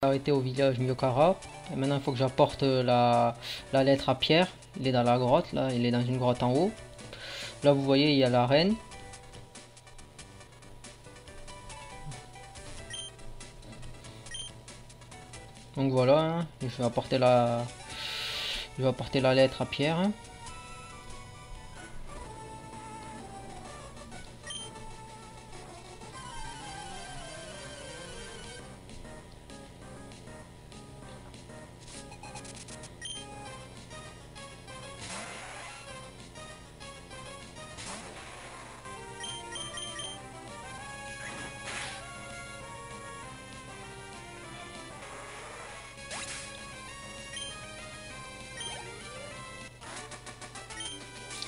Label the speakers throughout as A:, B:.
A: Arrêté au village Myokara. Et maintenant il faut que j'apporte la lettre à Pierre. Il est dans la grotte là, il est dans une grotte en haut. Là vous voyez il y a la reine. Donc voilà, hein, je vais apporter la lettre à Pierre. Hein.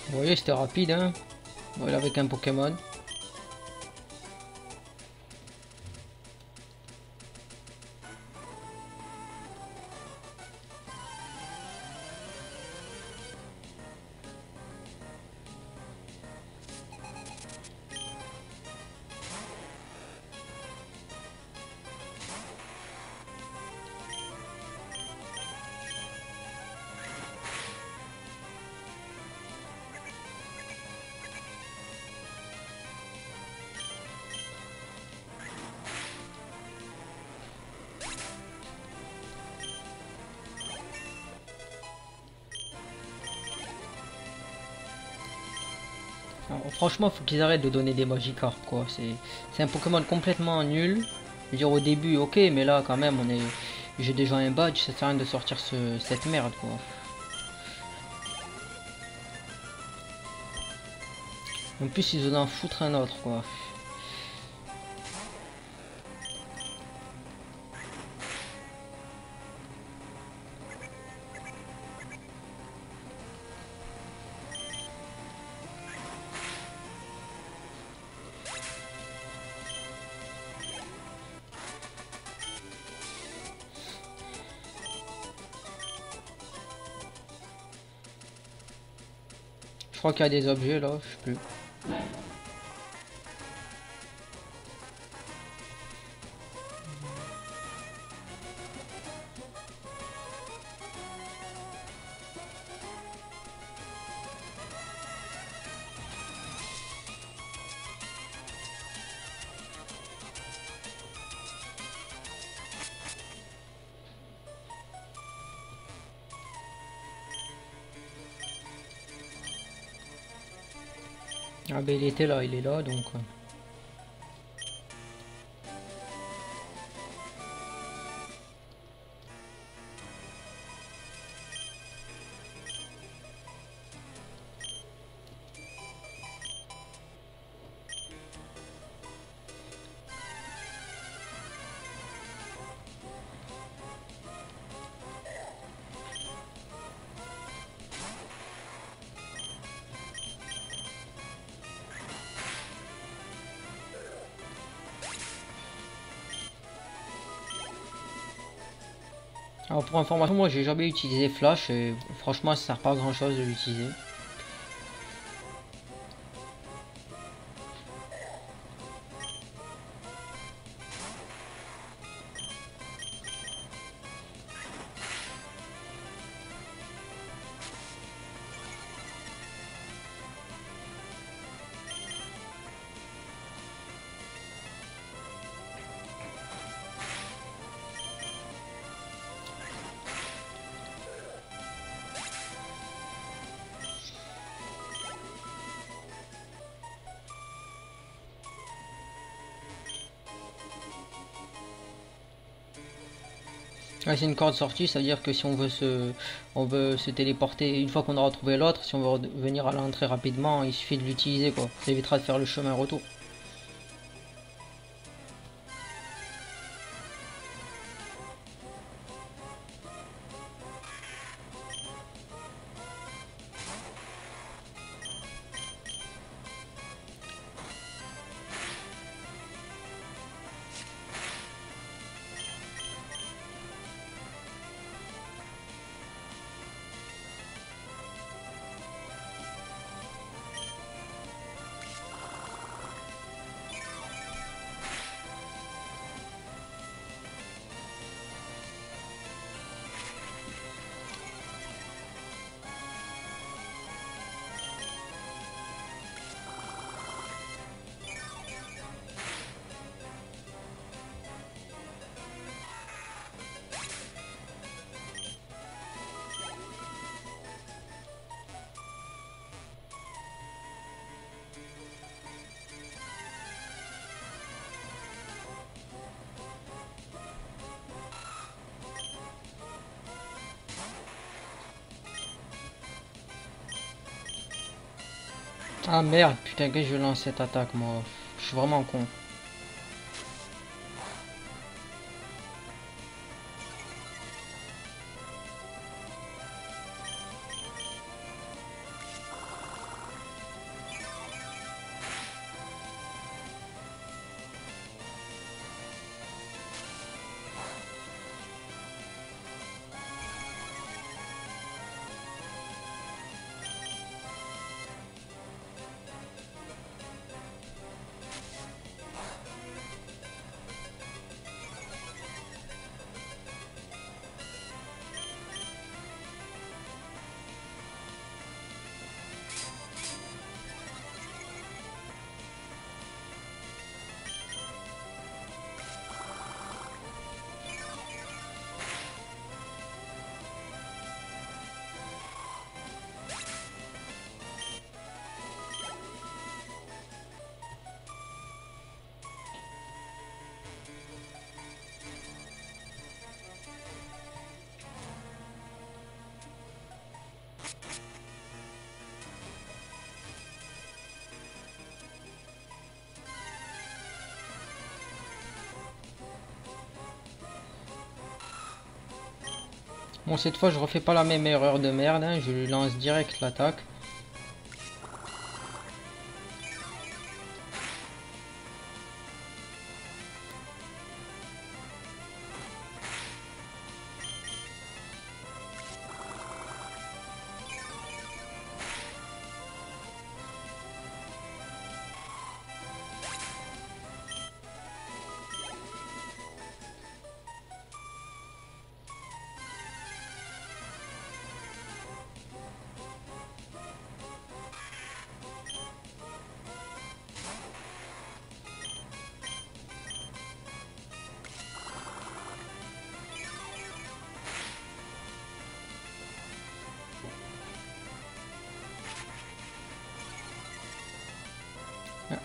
A: Vous voyez c'était rapide hein. Voilà avec un Pokémon. Alors, franchement, faut qu'ils arrêtent de donner des Magikarp quoi. C'est un Pokémon complètement nul. Je veux dire au début, ok, mais là quand même, j'ai déjà un badge, ça sert à rien de sortir cette merde quoi. En plus, ils en foutre un autre quoi. Je crois qu'il y a des objets là, je sais plus. Ah ben il était là, il est là donc. Alors pour information, moi j'ai jamais utilisé Flash et franchement ça sert pas à grand chose de l'utiliser. Ah, c'est une corde sortie, ça veut dire que si on veut se téléporter une fois qu'on aura trouvé l'autre, si on veut revenir à l'entrée rapidement, il suffit de l'utiliser quoi. Ça évitera de faire le chemin retour. Ah merde, putain, que je lance cette attaque, moi. Je suis vraiment con. Bon, cette fois, je refais pas la même erreur de merde, hein. Je lui lance direct l'attaque.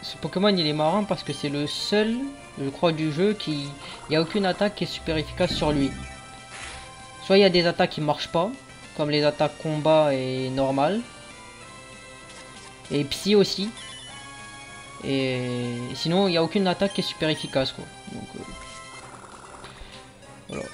A: Ce Pokémon il est marrant parce que c'est le seul, je crois, du jeu qui... Il n'y a aucune attaque qui est super efficace sur lui. Soit il y a des attaques qui marchent pas, comme les attaques combat et normales. Et psy aussi. Et sinon il n'y a aucune attaque qui est super efficace quoi. Donc, voilà.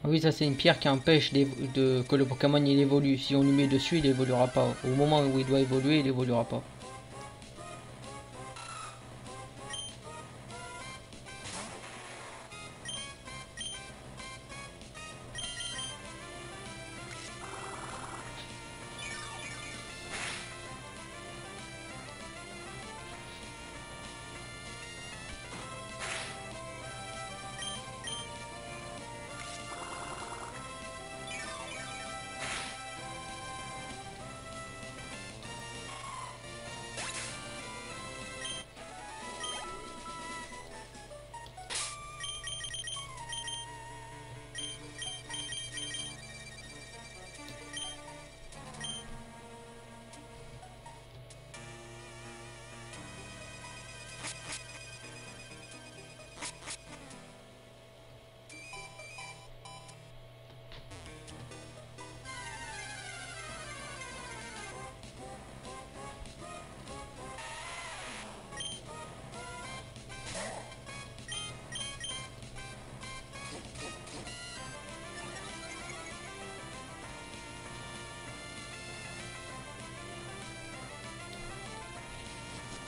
A: Oui, ça c'est une pierre qui empêche que le Pokémon il évolue. Si on lui met dessus, il évoluera pas. Au moment où il doit évoluer, il évoluera pas.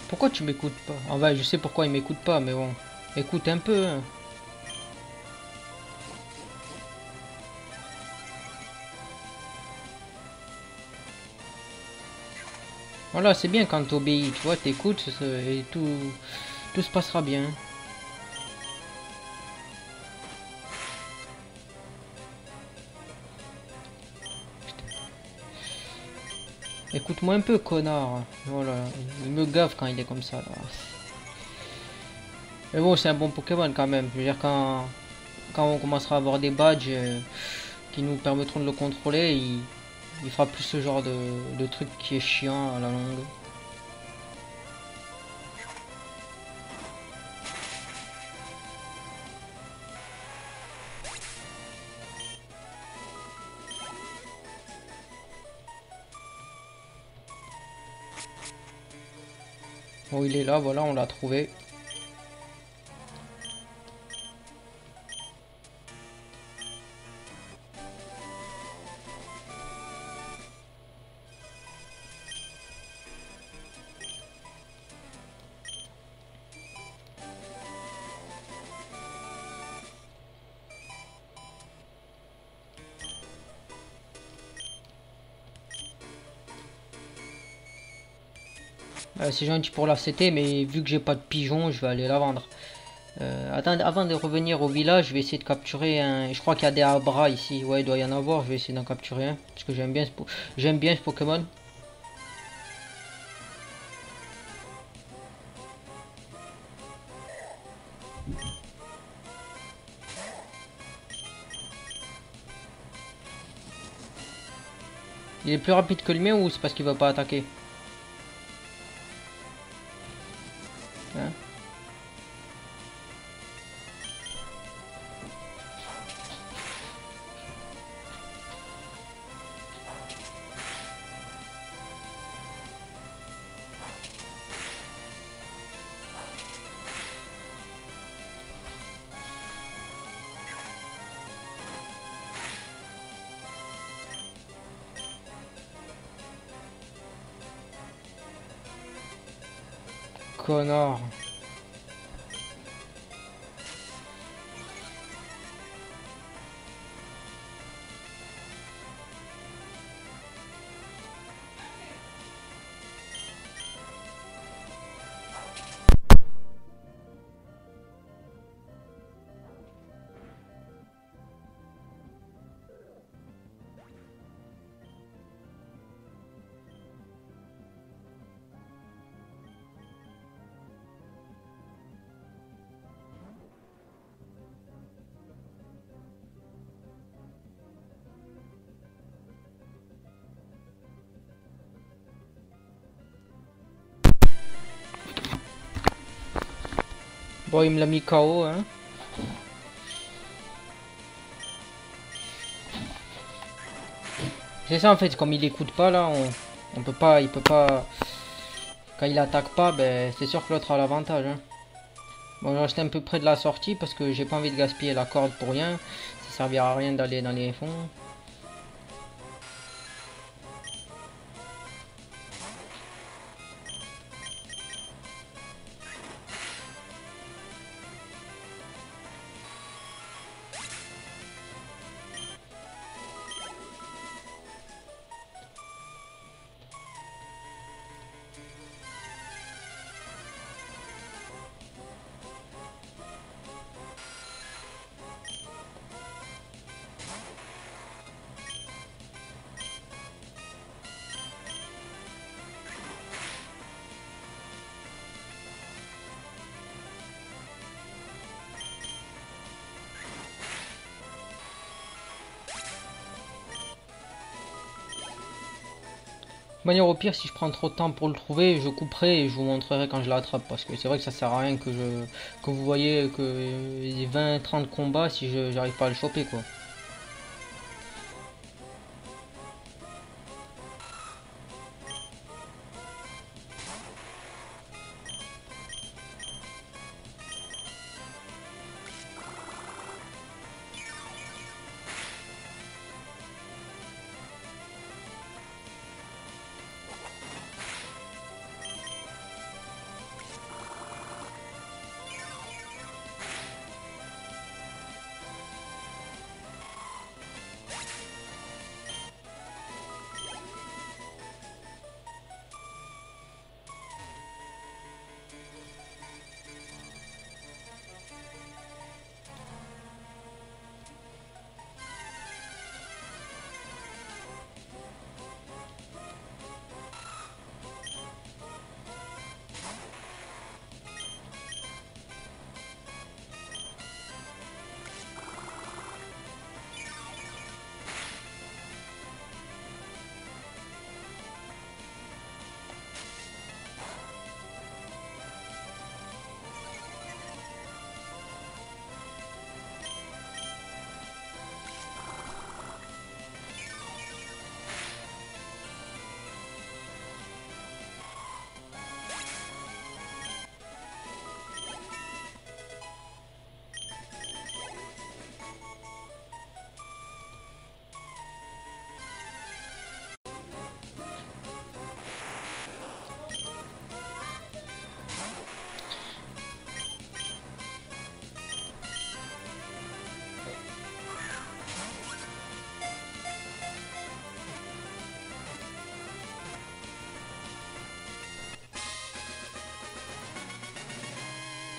A: Pourquoi tu m'écoutes pas? En vrai, je sais pourquoi il m'écoute pas, mais bon. Écoute un peu, hein. Voilà, c'est bien quand t'obéis, tu vois, t'écoutes et tout se passera bien. Écoute-moi un peu, connard. Voilà, il me gaffe quand il est comme ça, là. Mais bon, c'est un bon Pokémon quand même. Je veux dire, quand on commencera à avoir des badges qui nous permettront de le contrôler, il fera plus ce genre de truc qui est chiant à la longue. Bon, il est là, voilà, on l'a trouvé. C'est gentil pour la CT, mais vu que j'ai pas de pigeon, je vais aller la vendre. Attends, avant de revenir au village, je vais essayer de capturer un. Je crois qu'il y a des Abra ici. Ouais, il doit y en avoir. Je vais essayer d'en capturer un. Parce que j'aime bien ce Pokémon. Il est plus rapide que le mien ou c'est parce qu'il va pas attaquer? Hein? Connard. Bon, il me l'a mis KO, hein. C'est ça en fait, comme il écoute pas là, on peut pas, il peut pas. Quand il attaque pas, ben c'est sûr que l'autre a l'avantage, hein. Bon, je reste un peu près de la sortie parce que j'ai pas envie de gaspiller la corde pour rien. Ça servira à rien d'aller dans les fonds. De manière au pire, si je prends trop de temps pour le trouver, je couperai et je vous montrerai quand je l'attrape. Parce que c'est vrai que ça sert à rien que vous voyez que les 20-30 combats si je j'arrive pas à le choper quoi.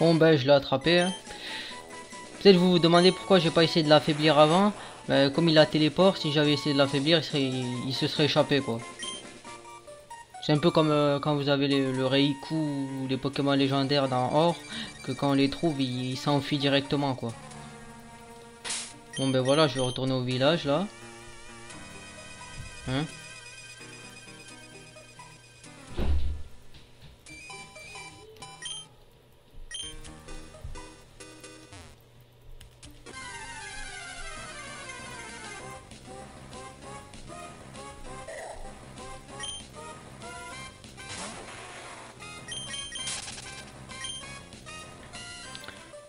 A: Bon ben je l'ai attrapé. Hein. Peut-être vous vous demandez pourquoi j'ai pas essayé de l'affaiblir avant. Ben, comme il a téléport, si j'avais essayé de l'affaiblir, il se serait échappé quoi. C'est un peu comme quand vous avez le Reiku ou les Pokémon légendaires dans Or, que quand on les trouve, ils s'enfuient directement quoi. Bon ben voilà, je vais retourner au village là. Hein?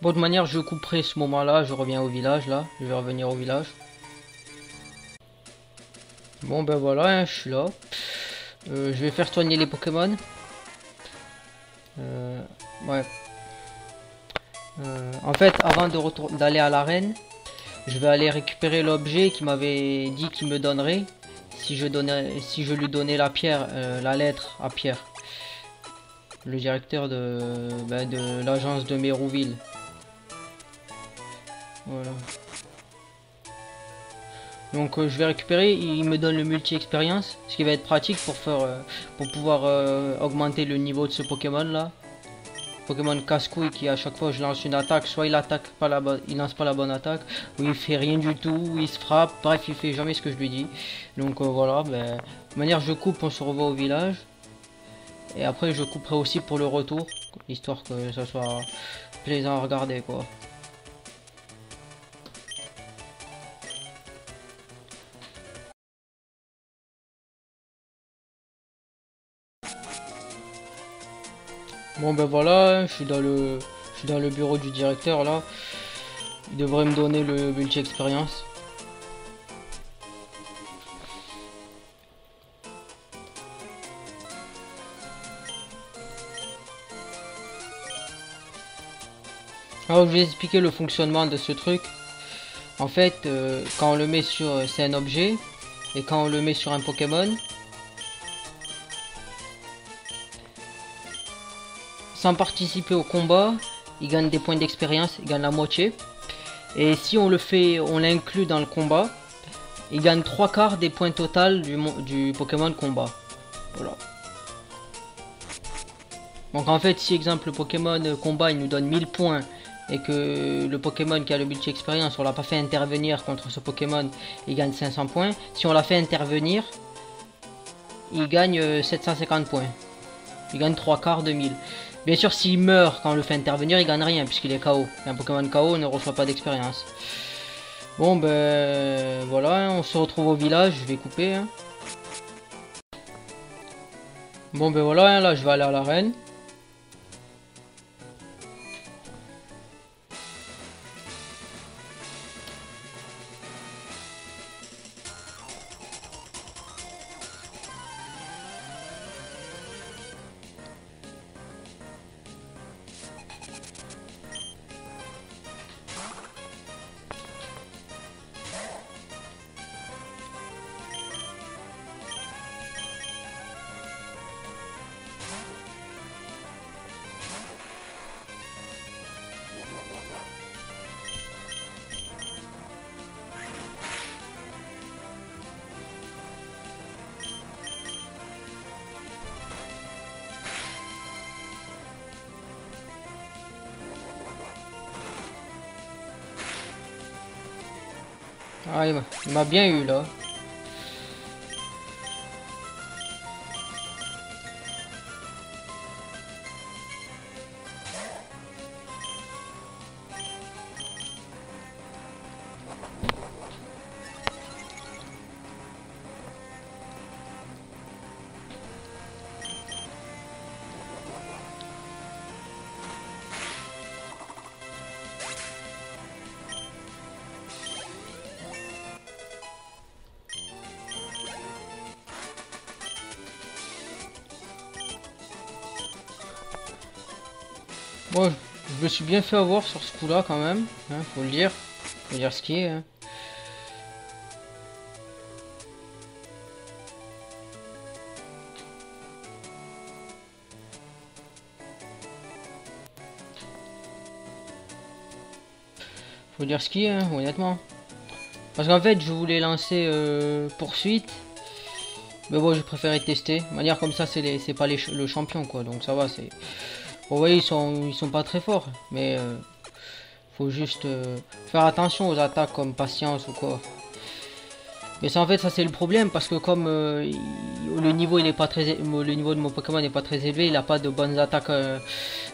A: Bon, de manière, je couperai ce moment-là, je reviens au village là, je vais revenir au village. Bon ben voilà, hein, je suis là. Je vais faire soigner les Pokémon. Ouais. En fait, avant d'aller à l'arène, je vais aller récupérer l'objet qui m'avait dit qu'il me donnerait si je lui donnais la pierre, la lettre à Pierre, le directeur de l'agence de Mérouville. Voilà. Donc je vais récupérer, il me donne le multi-expérience, ce qui va être pratique pour pouvoir augmenter le niveau de ce Pokémon là. Pokémon casse-couille qui à chaque fois que je lance une attaque, soit il attaque pas il lance pas la bonne attaque, ou il fait rien du tout, ou il se frappe, bref il fait jamais ce que je lui dis. Donc voilà, ben, de manière je coupe, on se revoit au village. Et après je couperai aussi pour le retour, histoire que ça soit plaisant à regarder quoi. Bon ben voilà, je suis dans le bureau du directeur là. Il devrait me donner le multi-expérience. Alors je vais expliquer le fonctionnement de ce truc. En fait, quand on le met sur... c'est un objet. Et quand on le met sur un Pokémon, sans participer au combat, il gagne des points d'expérience, il gagne la moitié. Et si on l'inclut dans le combat, il gagne 3/4 des points total du Pokémon combat. Voilà. Donc en fait, si exemple le Pokémon combat il nous donne 1000 points et que le Pokémon qui a le multi-expérience, on l'a pas fait intervenir contre ce Pokémon, il gagne 500 points. Si on l'a fait intervenir, il gagne 750 points. Il gagne 3/4 de 1000. Bien sûr, s'il meurt quand on le fait intervenir, il gagne rien puisqu'il est KO. Et un Pokémon KO ne reçoit pas d'expérience. Bon ben voilà, on se retrouve au village, je vais couper. Hein. Bon ben voilà, là je vais aller à l'arène. Ah, il m'a bien eu là. Bon, je me suis bien fait avoir sur ce coup-là quand même, hein, faut le dire. Faut dire ce qui est. Hein. Faut dire ce qui est, hein, honnêtement. Parce qu'en fait, je voulais lancer poursuite. Mais bon, j'ai préféré tester. De manière comme ça, c'est pas le champion, quoi. Donc ça va, c'est... Vous voyez, ils sont pas très forts. Mais faut juste faire attention aux attaques comme patience ou quoi. Mais ça, en fait, ça c'est le problème. Parce que comme le niveau il est pas très... Le niveau de mon Pokémon n'est pas très élevé. Il a pas de bonnes attaques.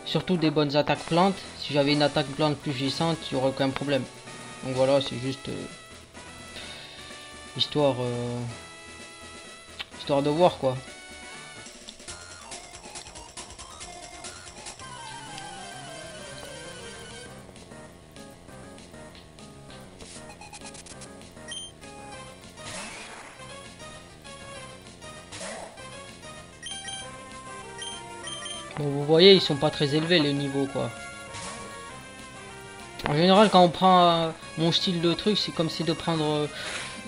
A: Surtout des bonnes attaques plantes. Si j'avais une attaque plante plus puissante, il n'y aurait aucun problème. Donc voilà, c'est juste... histoire... histoire de voir, quoi. Bon, vous voyez, ils sont pas très élevés les niveaux, quoi. En général, quand on prend mon style de truc, c'est comme si de prendre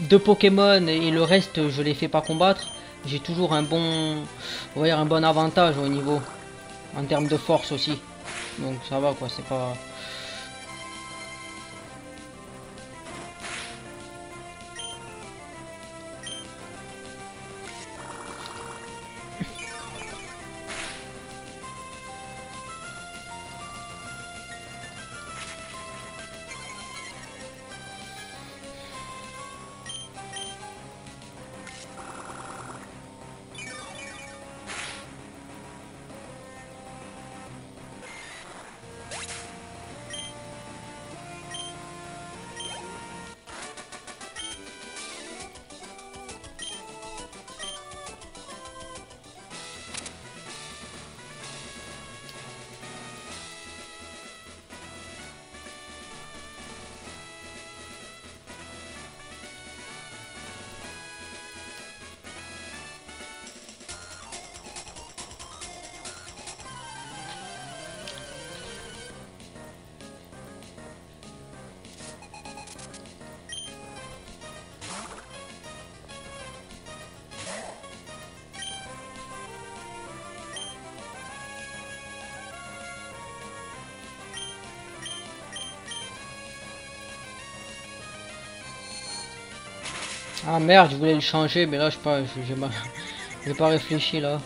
A: deux Pokémon et le reste, je les fais pas combattre. J'ai toujours un bon, on va dire un bon avantage au niveau, en termes de force aussi. Donc ça va, quoi, c'est pas... Ah merde, je voulais le changer, mais là, je sais pas, j'ai pas réfléchi là.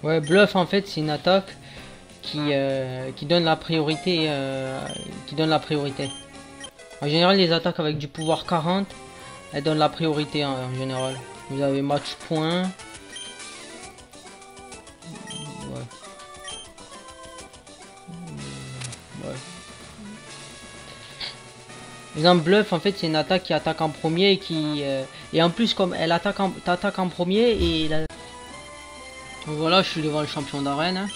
A: Ouais, bluff en fait, c'est une attaque qui donne la priorité, En général, les attaques avec du pouvoir 40, Elle donne la priorité en général. Vous avez match point. Ouais. Ouais. Exemple bluff en fait c'est une attaque qui attaque en premier et qui et en plus comme elle t'attaque en premier et la... Donc voilà, je suis devant le champion d'arène. Hein.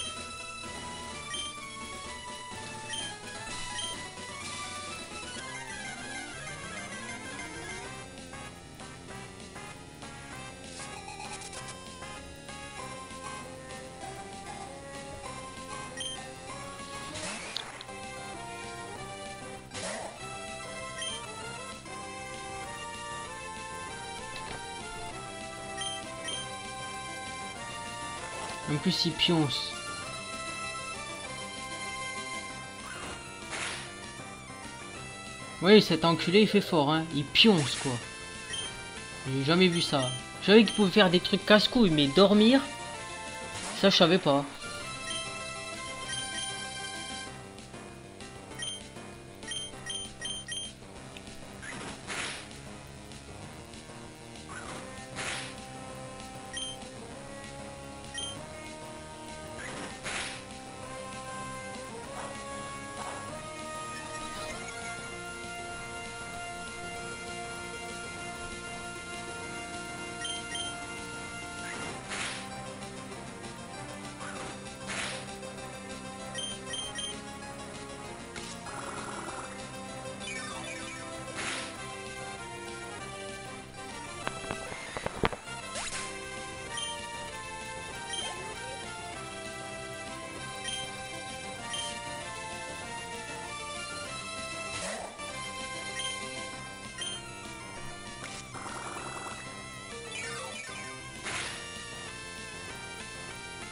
A: En plus il pionce. Oui, cet enculé il fait fort, hein. Il pionce quoi. J'ai jamais vu ça. Je savais qu'il pouvait faire des trucs casse-couilles, mais dormir, ça je savais pas.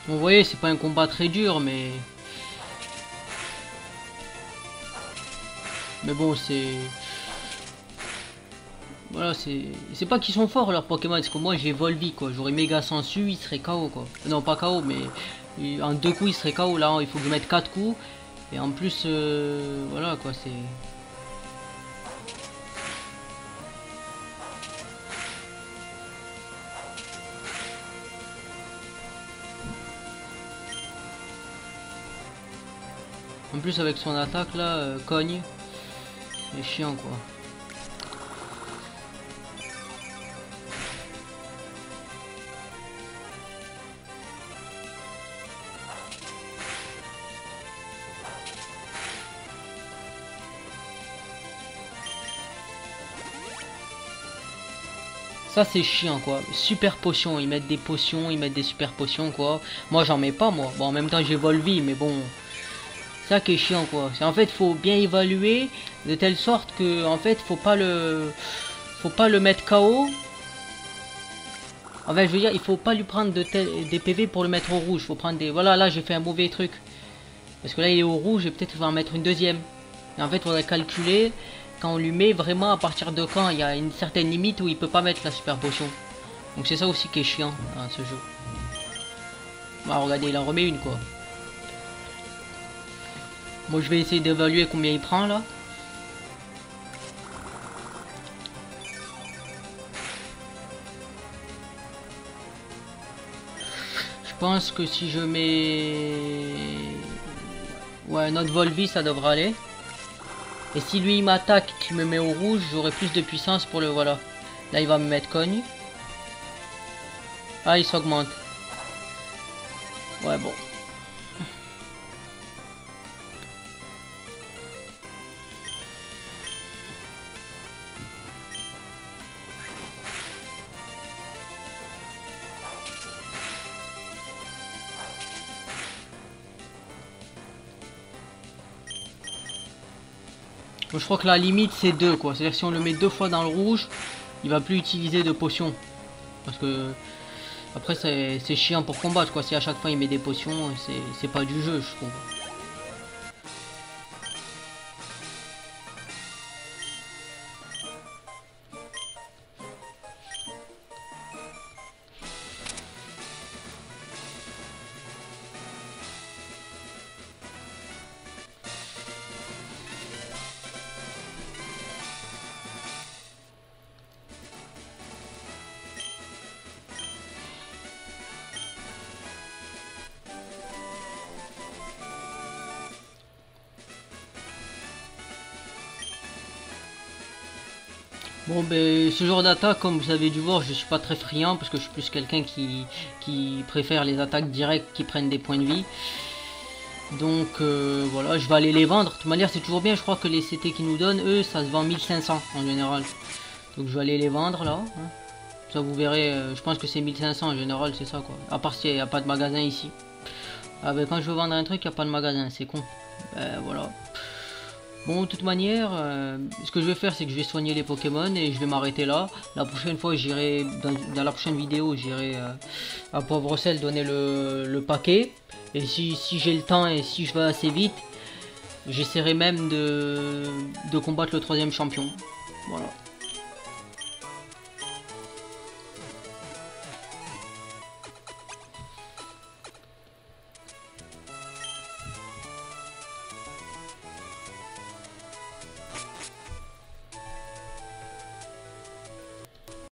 A: Vous voyez, c'est pas un combat très dur, mais... Mais bon, c'est... Voilà, c'est pas qu'ils sont forts leurs Pokémon, parce que moi j'ai Volvi quoi. J'aurais méga sensu, il serait KO quoi. Non, pas KO, mais en 2 coups il serait KO. Là, il faut que je mette 4 coups. Et en plus, voilà quoi, c'est... En plus avec son attaque là, cogne. C'est chiant quoi. Ça c'est chiant quoi, super potion, ils mettent des potions, ils mettent des super potions quoi. Moi j'en mets pas moi, bon en même temps j'ai Volvi mais bon... Ça qui est chiant quoi, c'est en fait faut bien évaluer de telle sorte que en fait faut pas le mettre KO. En fait je veux dire il faut pas lui prendre des PV pour le mettre au rouge, faut prendre des... Voilà là j'ai fait un mauvais truc. Parce que là il est au rouge et peut-être il va en mettre une deuxième. Et en fait il faudrait calculer quand on lui met vraiment à partir de quand il y a une certaine limite où il peut pas mettre la super potion. Donc c'est ça aussi qui est chiant dans ce jeu. Bah regardez il en remet une quoi. Moi je vais essayer d'évaluer combien il prend là. Je pense que si je mets... Ouais, notre Volvi ça devrait aller. Et si lui il m'attaque et qu'il me met au rouge, j'aurai plus de puissance pour le... Voilà. Là il va me mettre cogne. Ah il s'augmente. Ouais bon. Bon, je crois que la limite c'est 2 quoi. C'est-à-dire si on le met 2 fois dans le rouge, il va plus utiliser de potions. Parce que après c'est chiant pour combattre quoi. Si à chaque fois il met des potions, c'est pas du jeu je trouve. Bon ben ce genre d'attaque, comme vous avez dû voir, je suis pas très friand parce que je suis plus quelqu'un qui préfère les attaques directes qui prennent des points de vie. Donc voilà, je vais aller les vendre. De toute manière c'est toujours bien, je crois que les CT qui nous donnent, eux, ça se vend 1500 en général. Donc je vais aller les vendre là. Hein. Ça vous verrez, je pense que c'est 1500 en général, c'est ça quoi. À part s'il n'y a pas de magasin ici. Ah ben quand je veux vendre un truc, il n'y a pas de magasin, c'est con. Ben voilà. Bon, de toute manière, ce que je vais faire, c'est que je vais soigner les Pokémon et je vais m'arrêter là. La prochaine fois, j'irai, dans la prochaine vidéo, j'irai à Poivre-Sel donner le paquet. Et si j'ai le temps et si je vais assez vite, j'essaierai même de combattre le troisième champion. Voilà.